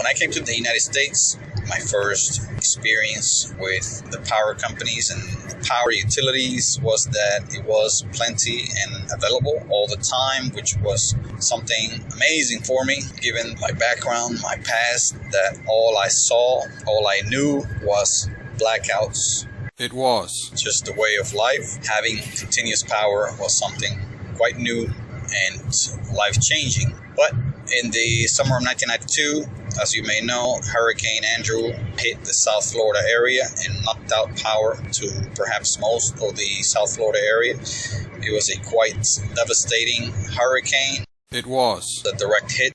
When I came to the United States, my first experience with the power companies and power utilities was that it was plenty and available all the time, which was something amazing for me, given my background, my past, that all I saw, all I knew was blackouts. It was just the way of life. Having continuous power was something quite new and life-changing. But in the summer of 1992, as you may know, Hurricane Andrew hit the South Florida area and knocked out power to perhaps most of the South Florida area. It was a quite devastating hurricane. It was The direct hit.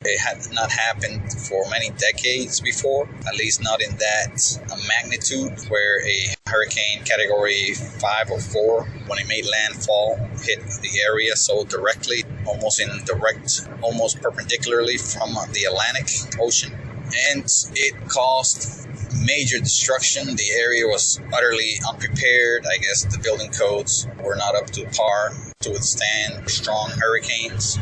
It had not happened for many decades before, at least not in that magnitude, where a hurricane category 5 or 4, when it made landfall, hit the area so directly, almost perpendicularly from the Atlantic Ocean. And it caused major destruction. The area was utterly unprepared. I guess the building codes were not up to par to withstand strong hurricanes.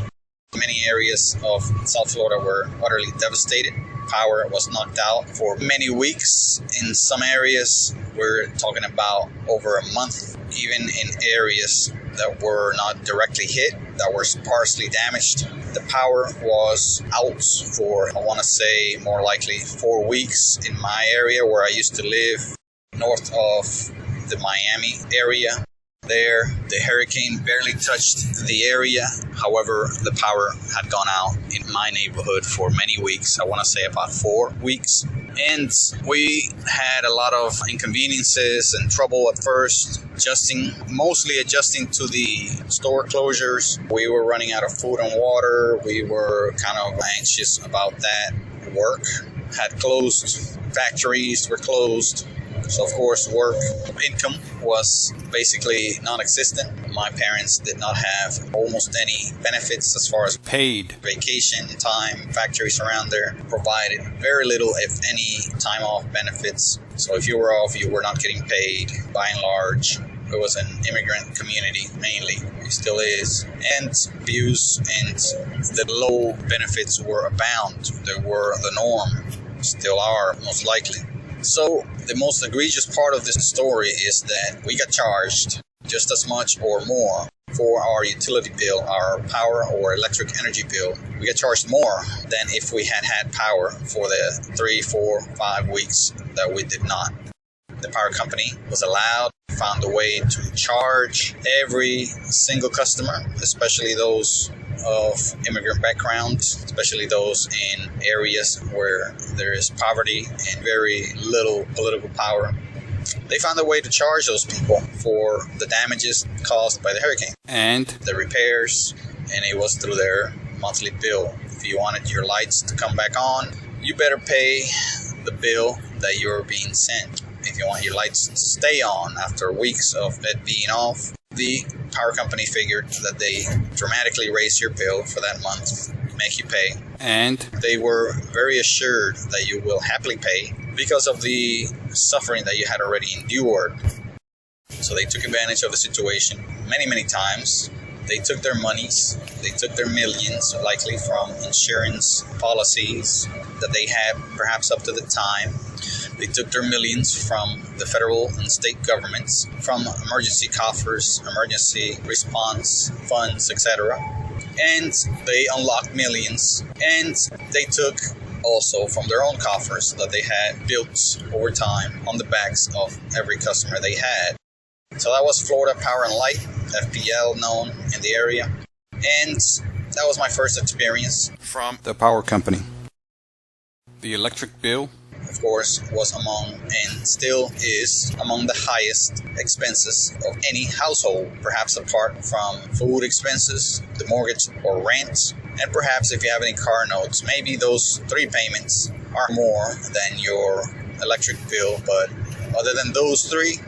Many areas of South Florida were utterly devastated. Power was knocked out for many weeks. In some areas, we're talking about over a month, even in areas that were not directly hit, that were sparsely damaged. The power was out for, I want to say, more likely 4 weeks in my area where I used to live, north of the Miami area. There, the hurricane barely touched the area. However, the power had gone out in my neighborhood for many weeks. I want to say about 4 weeks. And we had a lot of inconveniences and trouble at first, mostly adjusting to the store closures. We were running out of food and water. We were kind of anxious about that. Work had closed. Factories were closed. So, of course, work income was basically non-existent. My parents did not have almost any benefits as far as paid vacation time. Factories around there provided very little, if any, time off benefits. So if you were off, you were not getting paid by and large. It was an immigrant community, mainly. It still is. And abuse and the low benefits were abound. They were the norm. Still are, most likely. So the most egregious part of this story is that we got charged just as much or more for our utility bill, our power or electric energy bill. We got charged more than if we had power for the 3, 4, 5 weeks that we did not. The power company was allowed, found a way to charge every single customer, especially those of immigrant background, especially those in areas where there is poverty and very little political power. They found a way to charge those people for the damages caused by the hurricane and the repairs, and it was through their monthly bill. If you wanted your lights to come back on, you better pay the bill that you're being sent. If you want your lights to stay on after weeks of it being off, the power company figured that they dramatically raise your bill for that month, make you pay. And they were very assured that you will happily pay because of the suffering that you had already endured. So they took advantage of the situation many, many times. They took their monies, they took their millions, likely from insurance policies that they had perhaps up to the time. They took their millions from the federal and state governments, from emergency coffers, emergency response funds, etc. And they unlocked millions, and they took also from their own coffers that they had built over time on the backs of every customer they had. So that was Florida Power and Light, FPL known in the area. And that was my first experience from the power company. The electric bill, of course, was among and still is among the highest expenses of any household, perhaps apart from food expenses, the mortgage or rent, and perhaps if you have any car notes, maybe those 3 payments are more than your electric bill. But other than those 3,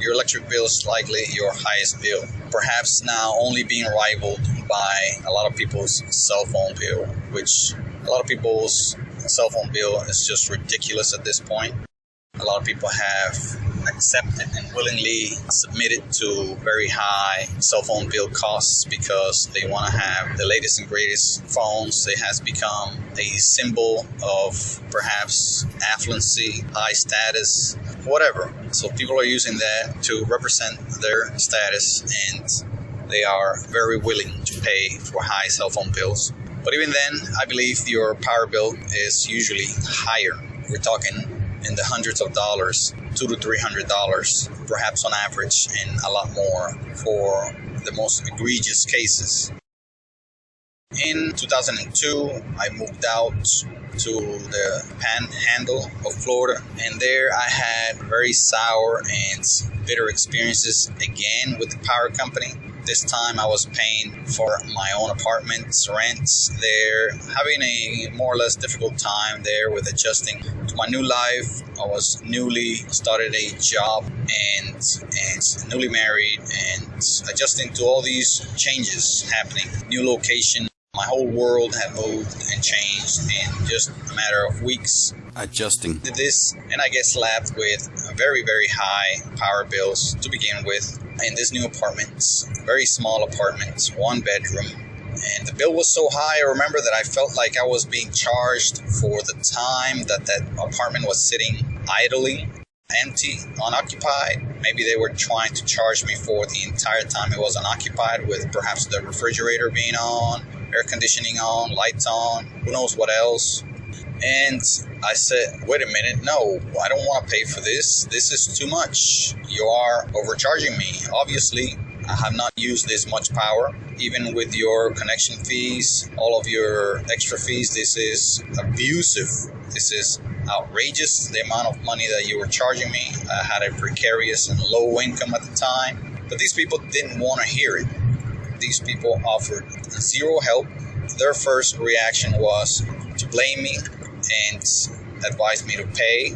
your electric bill is likely your highest bill. Perhaps now only being rivaled by a lot of people's cell phone bill, which a lot of people's cell phone bill is just ridiculous at this point. A lot of people have a accepted and willingly submitted to very high cell phone bill costs because they want to have the latest and greatest phones. It has become a symbol of perhaps affluency, high status, whatever. So people are using that to represent their status, and they are very willing to pay for high cell phone bills. But even then, I believe your power bill is usually higher. We're talking in the hundreds of dollars, $200 to $300, perhaps on average, and a lot more for the most egregious cases. In 2002, I moved out to the Panhandle of Florida, and there I had very sour and bitter experiences again with the power company. This time I was paying for my own apartment's rents there, having a more or less difficult time there with adjusting to my new life. I was newly started a job and newly married and adjusting to all these changes happening. New location. My whole world had moved and changed in just a matter of weeks. Adjusting. Did this, and I get slapped with very, very high power bills to begin with in this new apartment. Very small apartment, 1 bedroom. And the bill was so high, I remember that I felt like I was being charged for the time that apartment was sitting idly, empty, unoccupied. Maybe they were trying to charge me for the entire time it was unoccupied, with perhaps the refrigerator being on, air conditioning on, lights on, who knows what else. And I said, wait a minute, no, I don't want to pay for this. This is too much. You are overcharging me. Obviously, I have not used this much power. Even with your connection fees, all of your extra fees, this is abusive. This is outrageous, the amount of money that you were charging me. I had a precarious and low income at the time. But these people didn't want to hear it. These people offered zero help. Their first reaction was to blame me and advise me to pay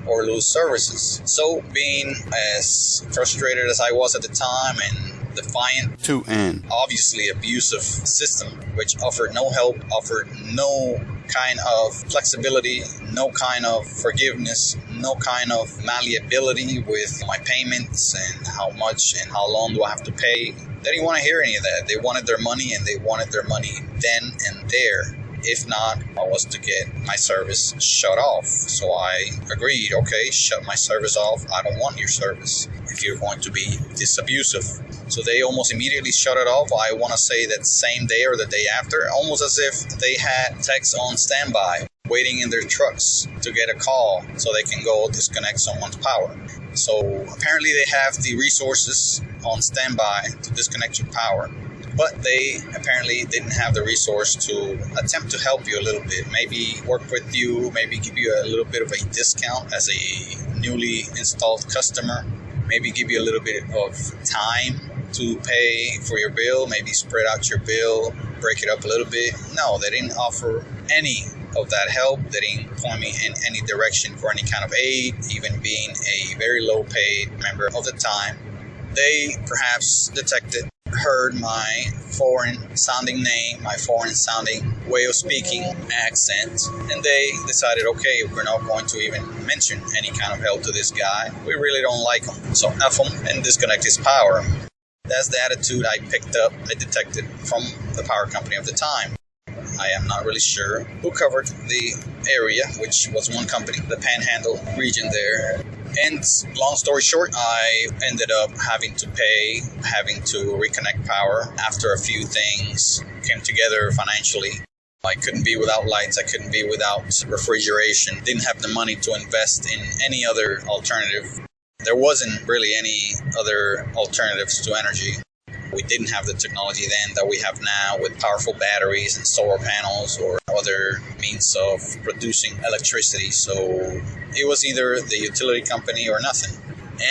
or lose services. So being as frustrated as I was at the time and defiant To an obviously abusive system which offered no help, offered no kind of flexibility, no kind of forgiveness, no kind of malleability with my payments and how much and how long do I have to pay. They didn't want to hear any of that. They wanted their money, and they wanted their money then and there. If not, I was to get my service shut off. So I agreed, okay, shut my service off. I don't want your service if you're going to be this abusive. So they almost immediately shut it off. I want to say that same day or the day after, almost as if they had techs on standby, waiting in their trucks to get a call so they can go disconnect someone's power. So apparently they have the resources on standby to disconnect your power. But they apparently didn't have the resource to attempt to help you a little bit. Maybe work with you, maybe give you a little bit of a discount as a newly installed customer. Maybe give you a little bit of time to pay for your bill. Maybe spread out your bill, break it up a little bit. No, they didn't offer any of that help. They didn't point me in any direction for any kind of aid, even being a very low paid member of the time. They perhaps heard my foreign sounding name, my foreign sounding way of speaking, accent, and they decided, okay, we're not going to even mention any kind of help to this guy. We really don't like him, so F him and disconnect his power. That's the attitude I detected from the power company of the time. I am not really sure who covered the area, which was one company, the Panhandle region there. And long story short, I ended up having to reconnect power after a few things came together financially. I couldn't be without lights. I couldn't be without refrigeration. Didn't have the money to invest in any other alternative. There wasn't really any other alternatives to energy. We didn't have the technology then that we have now with powerful batteries and solar panels or other means of producing electricity. So it was either the utility company or nothing.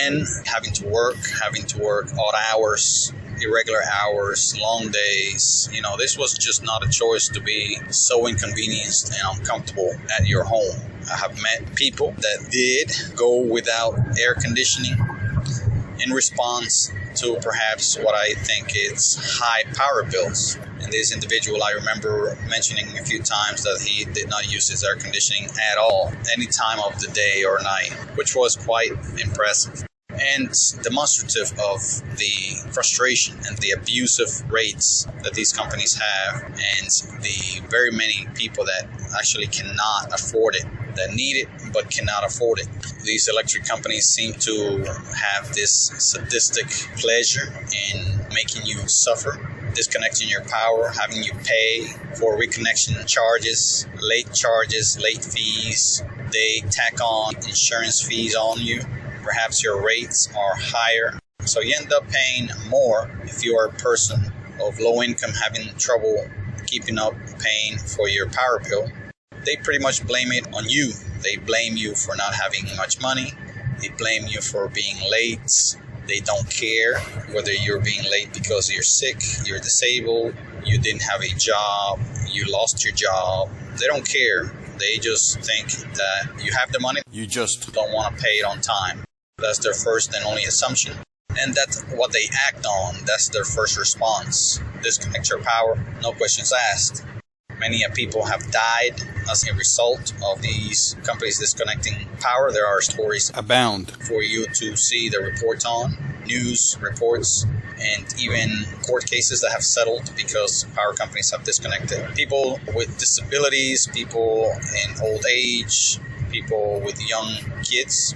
And having to work odd hours, irregular hours, long days. This was just not a choice to be so inconvenienced and uncomfortable at your home. I have met people that did go without air conditioning in response to perhaps what I think is high power bills. And this individual, I remember mentioning a few times that he did not use his air conditioning at all, any time of the day or night, which was quite impressive and demonstrative of the frustration and the abusive rates that these companies have, and the very many people that actually cannot afford it, that need it but cannot afford it. These electric companies seem to have this sadistic pleasure in making you suffer, disconnecting your power, having you pay for reconnection charges, late fees. They tack on insurance fees on you. Perhaps your rates are higher, so you end up paying more if you are a person of low income having trouble keeping up paying for your power bill. They pretty much blame it on you. They blame you for not having much money. They blame you for being late. They don't care whether you're being late because you're sick, you're disabled, you didn't have a job, you lost your job. They don't care. They just think that you have the money. You just don't want to pay it on time. That's their first and only assumption. And that's what they act on. That's their first response. Disconnect your power, no questions asked. Many people have died as a result of these companies disconnecting power. There are stories abound for you to see the reports on, news reports, and even court cases that have settled because power companies have disconnected. People with disabilities, people in old age, people with young kids